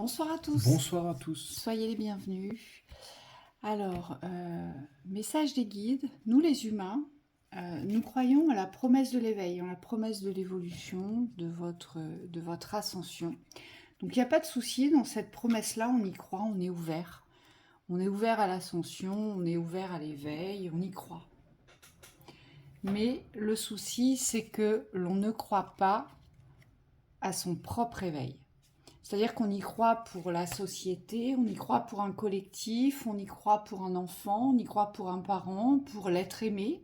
Bonsoir à tous, Bonsoir à tous. soyez les bienvenus. Alors, message des guides, nous les humains, nous croyons à la promesse de l'éveil, en la promesse de l'évolution, de votre ascension. Donc il n'y a pas de souci, dans cette promesse-là, on y croit, on est ouvert. On est ouvert à l'ascension, on est ouvert à l'éveil, on y croit. Mais le souci, c'est que l'on ne croit pas à son propre éveil. C'est-à-dire qu'on y croit pour la société, on y croit pour un collectif, on y croit pour un enfant, on y croit pour un parent, pour l'être aimé,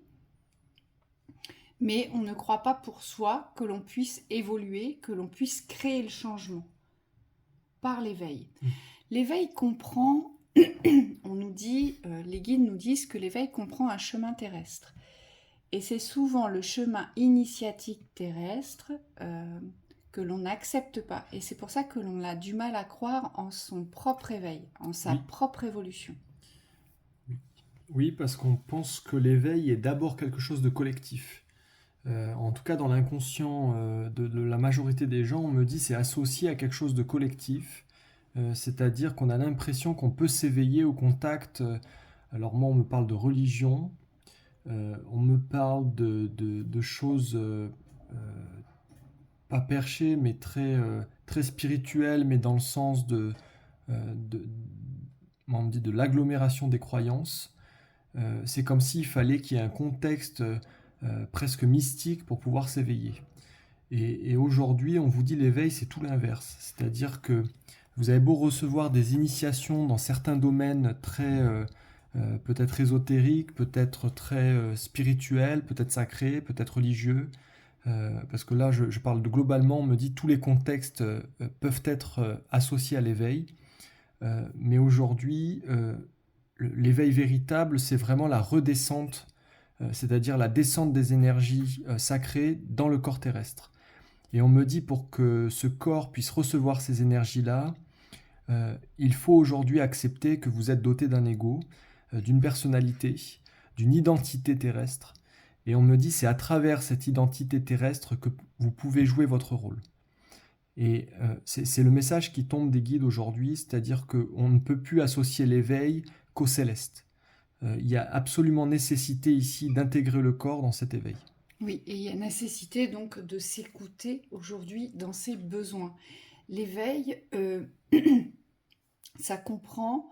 mais on ne croit pas pour soi que l'on puisse évoluer, que l'on puisse créer le changement par l'éveil. L'éveil comprend, on nous dit, les guides nous disent que l'éveil comprend un chemin terrestre. Et c'est souvent le chemin initiatique terrestre que l'on n'accepte pas. Et c'est pour ça que l'on a du mal à croire en son propre éveil, en sa Oui, propre évolution. oui, parce qu'on pense que l'éveil est d'abord quelque chose de collectif. En tout cas, dans l'inconscient de la majorité des gens, on me dit c'est associé à quelque chose de collectif. C'est-à-dire qu'on a l'impression qu'on peut s'éveiller au contact. Alors moi, on me parle de religion, on me parle de choses pas perchées, mais très spirituelles, mais dans le sens de, on me dit de l'agglomération des croyances. C'est comme s'il fallait qu'il y ait un contexte presque mystique pour pouvoir s'éveiller. Et aujourd'hui, on vous dit l'éveil, c'est tout l'inverse. C'est-à-dire que vous avez beau recevoir des initiations dans certains domaines très peut-être ésotériques, peut-être très spirituels, peut-être sacrés, peut-être religieux. Parce que là, je parle de globalement, on me dit tous les contextes peuvent être associés à l'éveil. Mais aujourd'hui, l'éveil véritable, c'est vraiment la redescente, c'est-à-dire la descente des énergies sacrées dans le corps terrestre. Et on me dit pour que ce corps puisse recevoir ces énergies-là, il faut aujourd'hui accepter que vous êtes doté d'un ego, d'une personnalité, d'une identité terrestre. Et on me dit c'est à travers cette identité terrestre que vous pouvez jouer votre rôle. Et c'est le message qui tombe des guides aujourd'hui, c'est-à-dire qu'on ne peut plus associer l'éveil qu'au céleste. Il y a absolument nécessité ici d'intégrer le corps dans cet éveil. Oui, et il y a nécessité donc de s'écouter aujourd'hui dans ses besoins. L'éveil, ça comprend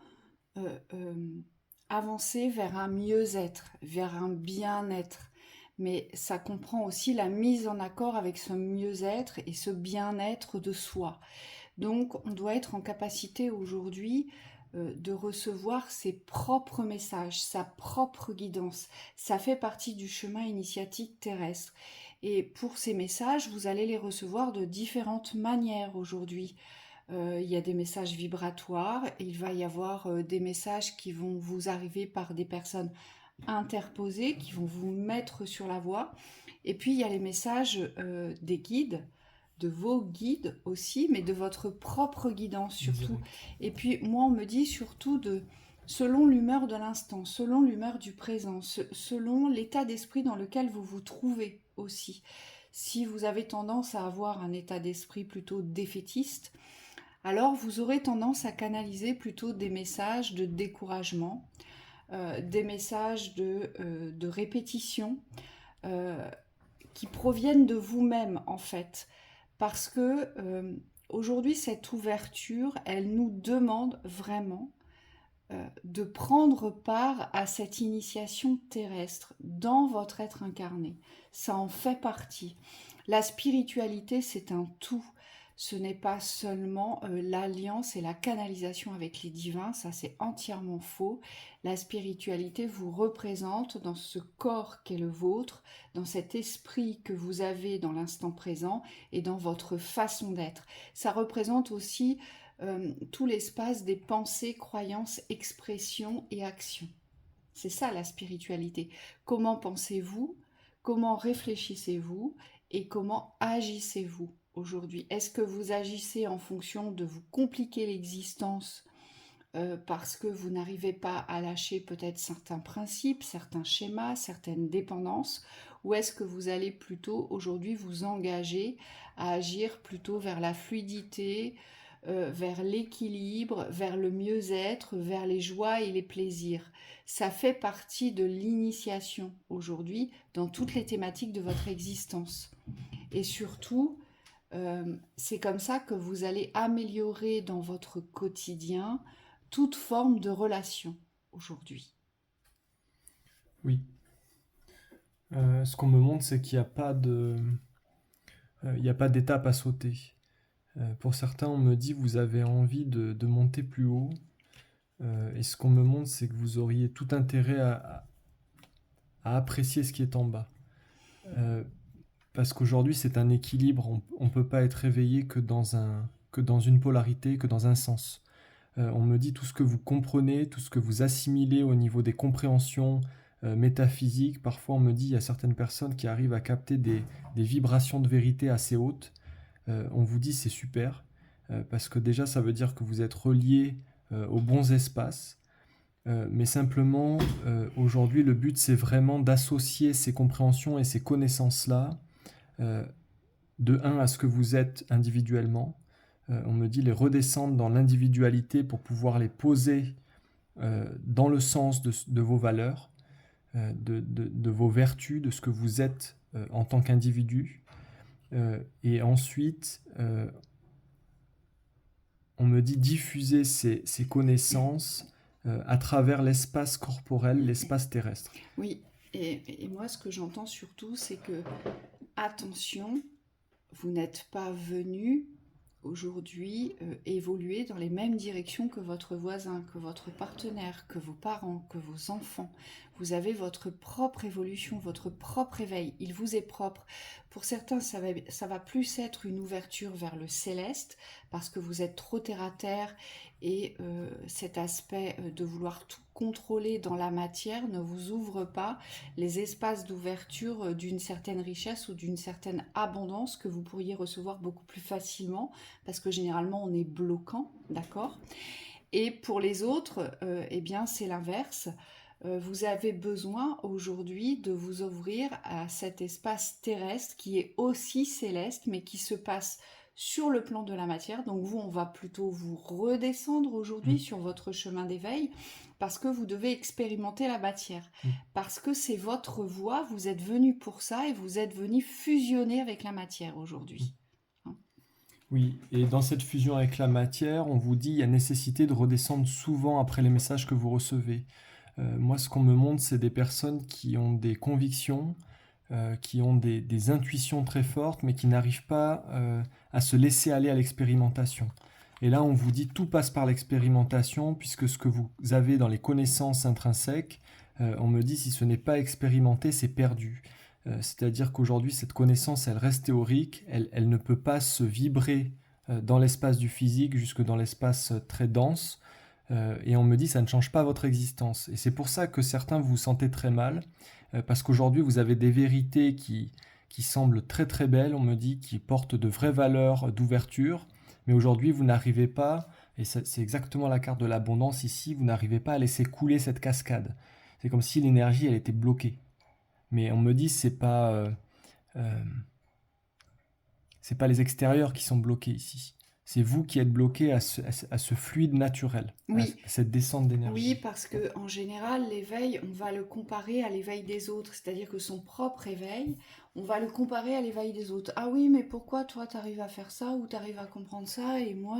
euh, euh, avancer vers un mieux-être, vers un bien-être. Mais ça comprend aussi la mise en accord avec ce mieux-être et ce bien-être de soi. Donc, on doit être en capacité aujourd'hui de recevoir ses propres messages, sa propre guidance. Ça fait partie du chemin initiatique terrestre. Et pour ces messages, vous allez les recevoir de différentes manières aujourd'hui. Il y a des messages vibratoires, et il va y avoir des messages qui vont vous arriver par des personnes interposées, qui vont vous mettre sur la voie. Et puis il y a les messages des guides, de vos guides aussi, mais de votre propre guidance surtout. Direct. Et puis moi on me dit surtout selon l'humeur de l'instant, selon l'humeur du présent, selon l'état d'esprit dans lequel vous vous trouvez aussi. Si vous avez tendance à avoir un état d'esprit plutôt défaitiste, alors vous aurez tendance à canaliser plutôt des messages de découragement, des messages de répétition euh, qui proviennent de vous-même en fait. Parce que aujourd'hui, cette ouverture, elle nous demande vraiment de prendre part à cette initiation terrestre dans votre être incarné. Ça en fait partie. La spiritualité, c'est un tout. Ce n'est pas seulement l'alliance et la canalisation avec les divins, ça c'est entièrement faux. La spiritualité vous représente dans ce corps qu'est le vôtre, dans cet esprit que vous avez dans l'instant présent et dans votre façon d'être. Ça représente aussi tout l'espace des pensées, croyances, expressions et actions. C'est ça la spiritualité. Comment pensez-vous? Comment réfléchissez-vous? Et comment agissez-vous aujourd'hui? Est-ce que vous agissez en fonction de vous compliquer l'existence parce que vous n'arrivez pas à lâcher peut-être certains principes, certains schémas, certaines dépendances, ou est-ce que vous allez plutôt aujourd'hui vous engager à agir plutôt vers la fluidité, vers l'équilibre, vers le mieux-être, vers les joies et les plaisirs. Ça fait partie de l'initiation aujourd'hui dans toutes les thématiques de votre existence. Et surtout, c'est comme ça que vous allez améliorer dans votre quotidien toute forme de relation aujourd'hui. Oui. Ce qu'on me montre, c'est qu'il n'y a il n'y a pas d'étape à sauter. Pour certains, on me dit vous avez envie de monter plus haut. Et ce qu'on me montre, c'est que vous auriez tout intérêt à apprécier ce qui est en bas. Parce qu'aujourd'hui, c'est un équilibre. On ne peut pas être réveillé que dans une polarité, que dans un sens. On me dit tout ce que vous comprenez, tout ce que vous assimilez au niveau des compréhensions métaphysiques. Parfois, on me dit il y a certaines personnes qui arrivent à capter des vibrations de vérité assez hautes. On vous dit c'est super, parce que déjà, ça veut dire que vous êtes relié aux bons espaces. Mais simplement, aujourd'hui, le but, c'est vraiment d'associer ces compréhensions et ces connaissances-là, de un, à ce que vous êtes individuellement. On me dit les redescendre dans l'individualité pour pouvoir les poser dans le sens de vos valeurs, de vos vertus, de ce que vous êtes en tant qu'individu. Et ensuite, on me dit diffuser ces connaissances à travers l'espace corporel, l'espace terrestre. Oui, et moi ce que j'entends surtout, c'est que, attention, vous n'êtes pas venu aujourd'hui évoluer dans les mêmes directions que votre voisin, que votre partenaire, que vos parents, que vos enfants. Vous avez votre propre évolution, votre propre éveil. Il vous est propre. Pour certains, ça va plus être une ouverture vers le céleste, parce que vous êtes trop terre à terre et cet aspect de vouloir tout contrôler dans la matière ne vous ouvre pas les espaces d'ouverture d'une certaine richesse ou d'une certaine abondance que vous pourriez recevoir beaucoup plus facilement, parce que généralement on est bloquant, d'accord ? Et pour les autres, eh bien c'est l'inverse. Vous avez besoin aujourd'hui de vous ouvrir à cet espace terrestre qui est aussi céleste, mais qui se passe sur le plan de la matière. Donc vous, on va plutôt vous redescendre aujourd'hui sur votre chemin d'éveil, parce que vous devez expérimenter la matière, parce que c'est votre voie, vous êtes venu pour ça et vous êtes venu fusionner avec la matière aujourd'hui. Oui, et dans cette fusion avec la matière, on vous dit il y a nécessité de redescendre souvent après les messages que vous recevez. Moi, ce qu'on me montre, c'est des personnes qui ont des convictions, qui ont des intuitions très fortes, mais qui n'arrivent pas à se laisser aller à l'expérimentation. Et là, on vous dit tout passe par l'expérimentation, puisque ce que vous avez dans les connaissances intrinsèques, on me dit si ce n'est pas expérimenté, c'est perdu. C'est-à-dire qu'aujourd'hui, cette connaissance, elle reste théorique, elle ne peut pas se vibrer dans l'espace du physique, jusque dans l'espace très dense. Et on me dit ça ne change pas votre existence. Et c'est pour ça que certains vous sentez très mal, parce qu'aujourd'hui vous avez des vérités qui semblent très très belles, on me dit, qui portent de vraies valeurs d'ouverture, mais aujourd'hui vous n'arrivez pas, et c'est exactement la carte de l'abondance ici, vous n'arrivez pas à laisser couler cette cascade. C'est comme si l'énergie elle était bloquée. Mais on me dit c'est pas les extérieurs qui sont bloqués ici. C'est vous qui êtes bloqué à ce fluide naturel, Oui. à cette descente d'énergie. Oui, parce qu'en général, l'éveil, on va le comparer à l'éveil des autres. C'est-à-dire que son propre éveil, on va le comparer à l'éveil des autres. Ah oui, mais pourquoi toi, tu arrives à faire ça ou tu arrives à comprendre ça et moi,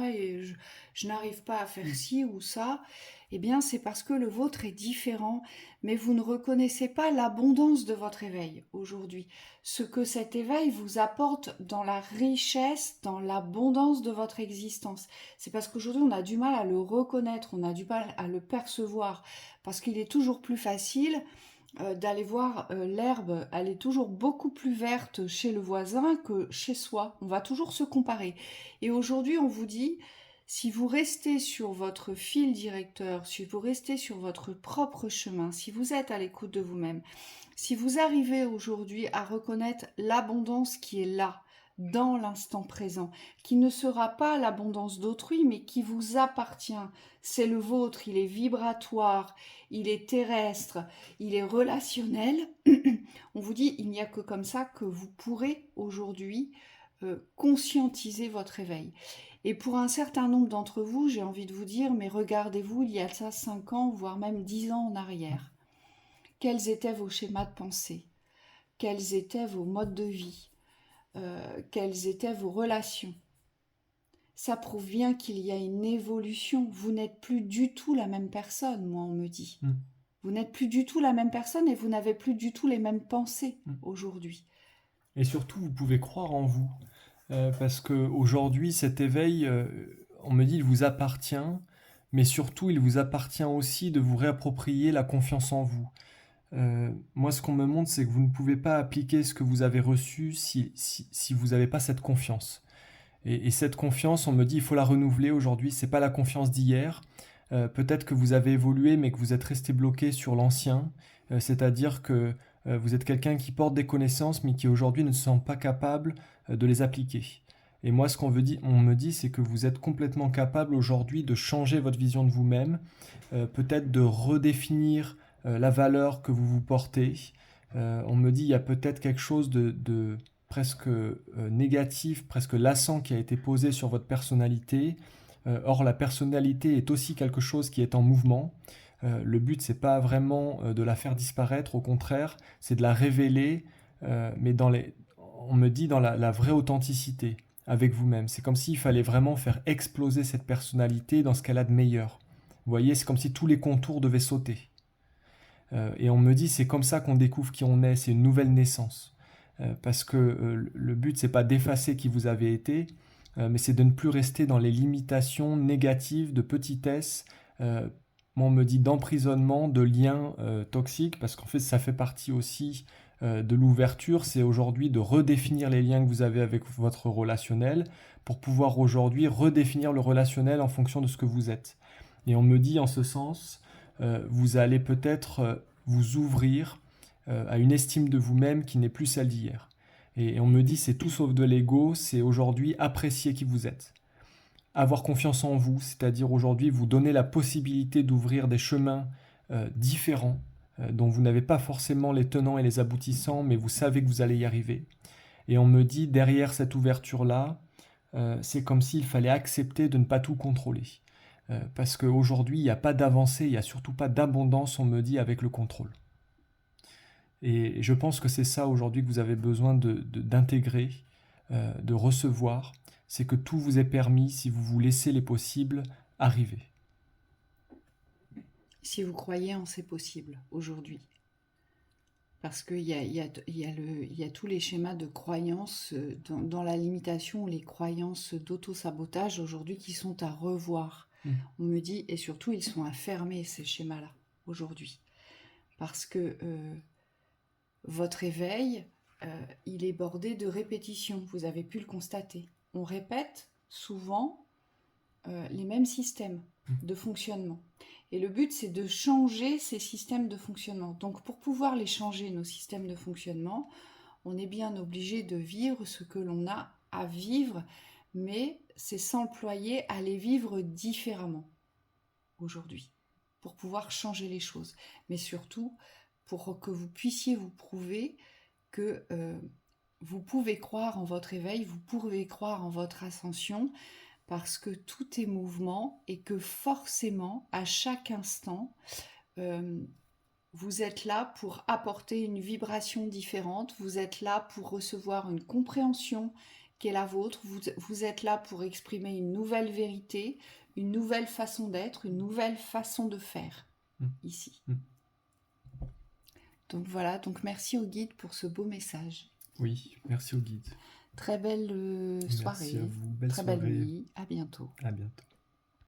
je n'arrive pas à faire ci ou ça. Eh bien, c'est parce que le vôtre est différent, mais vous ne reconnaissez pas l'abondance de votre éveil aujourd'hui. Ce que cet éveil vous apporte dans la richesse, dans l'abondance de votre existence. C'est parce qu'aujourd'hui, on a du mal à le reconnaître, on a du mal à le percevoir, parce qu'il est toujours plus facile d'aller voir l'herbe, elle est toujours beaucoup plus verte chez le voisin que chez soi. On va toujours se comparer. Et aujourd'hui, on vous dit, si vous restez sur votre fil directeur, si vous restez sur votre propre chemin, si vous êtes à l'écoute de vous-même, si vous arrivez aujourd'hui à reconnaître l'abondance qui est là, dans l'instant présent, qui ne sera pas l'abondance d'autrui, mais qui vous appartient. C'est le vôtre, il est vibratoire, il est terrestre, il est relationnel. On vous dit, il n'y a que comme ça que vous pourrez aujourd'hui conscientiser votre éveil. Et pour un certain nombre d'entre vous, j'ai envie de vous dire, mais regardez-vous, il y a ça 5 ans, voire même 10 ans en arrière. Quels étaient vos schémas de pensée? Quels étaient vos modes de vie? Quelles étaient vos relations? Ça prouve bien qu'il y a une évolution. Vous n'êtes plus du tout la même personne, moi on me dit. Vous n'êtes plus du tout la même personne et vous n'avez plus du tout les mêmes pensées aujourd'hui. Et surtout, vous pouvez croire en vous. Parce qu'aujourd'hui, cet éveil, on me dit, il vous appartient, mais surtout, il vous appartient aussi de vous réapproprier la confiance en vous. Moi, ce qu'on me montre, c'est que vous ne pouvez pas appliquer ce que vous avez reçu si vous n'avez pas cette confiance. Et cette confiance, on me dit, il faut la renouveler aujourd'hui. C'est pas la confiance d'hier. Peut-être que vous avez évolué, mais que vous êtes resté bloqué sur l'ancien. C'est-à-dire que vous êtes quelqu'un qui porte des connaissances, mais qui aujourd'hui ne se sent pas capable de les appliquer. Et moi, ce qu'on me dit, c'est que vous êtes complètement capable aujourd'hui de changer votre vision de vous-même, peut-être de redéfinir la valeur que vous vous portez. On me dit, il y a peut-être quelque chose de presque négatif, presque lassant qui a été posé sur votre personnalité. Or, la personnalité est aussi quelque chose qui est en mouvement. Le but, c'est pas vraiment de la faire disparaître, au contraire, c'est de la révéler, mais on me dit dans la vraie authenticité avec vous-même. C'est comme s'il fallait vraiment faire exploser cette personnalité dans ce qu'elle a de meilleur. Vous voyez, c'est comme si tous les contours devaient sauter. Et on me dit, c'est comme ça qu'on découvre qui on est, c'est une nouvelle naissance. Parce que le but, c'est pas d'effacer qui vous avez été, mais c'est de ne plus rester dans les limitations négatives de petitesse, on me dit d'emprisonnement, de liens toxiques, parce qu'en fait, ça fait partie aussi de l'ouverture. C'est aujourd'hui de redéfinir les liens que vous avez avec votre relationnel pour pouvoir aujourd'hui redéfinir le relationnel en fonction de ce que vous êtes. Et on me dit en ce sens, vous allez peut-être vous ouvrir à une estime de vous-même qui n'est plus celle d'hier. Et on me dit, c'est tout sauf de l'ego, c'est aujourd'hui apprécier qui vous êtes. Avoir confiance en vous, c'est-à-dire aujourd'hui vous donner la possibilité d'ouvrir des chemins différents, dont vous n'avez pas forcément les tenants et les aboutissants, mais vous savez que vous allez y arriver. Et on me dit, derrière cette ouverture-là, c'est comme s'il fallait accepter de ne pas tout contrôler. Parce qu'aujourd'hui, il n'y a pas d'avancée, il n'y a surtout pas d'abondance, on me dit, avec le contrôle. Et je pense que c'est ça aujourd'hui que vous avez besoin d'intégrer, de recevoir, c'est que tout vous est permis si vous vous laissez les possibles arriver. Si vous croyez en ces possibles aujourd'hui. Parce qu'il y a tous les schémas de croyances dans la limitation, ou les croyances d'auto-sabotage aujourd'hui qui sont à revoir. On me dit, et surtout ils sont à fermer ces schémas-là aujourd'hui. Parce que votre éveil, il est bordé de répétitions, vous avez pu le constater. On répète souvent les mêmes systèmes de fonctionnement. Et le but, c'est de changer ces systèmes de fonctionnement. Donc, pour pouvoir les changer, nos systèmes de fonctionnement, on est bien obligé de vivre ce que l'on a à vivre, mais c'est s'employer à les vivre différemment aujourd'hui, pour pouvoir changer les choses. Mais surtout, pour que vous puissiez vous prouver que vous pouvez croire en votre éveil, vous pouvez croire en votre ascension, parce que tout est mouvement et que forcément, à chaque instant, vous êtes là pour apporter une vibration différente, vous êtes là pour recevoir une compréhension qui est la vôtre, vous êtes là pour exprimer une nouvelle vérité, une nouvelle façon d'être, une nouvelle façon de faire ici. Donc voilà, donc merci au guide pour ce beau message. Oui, merci au guide. Très belle soirée, merci à vous. Belle très soirée. belle nuit, à bientôt. À bientôt.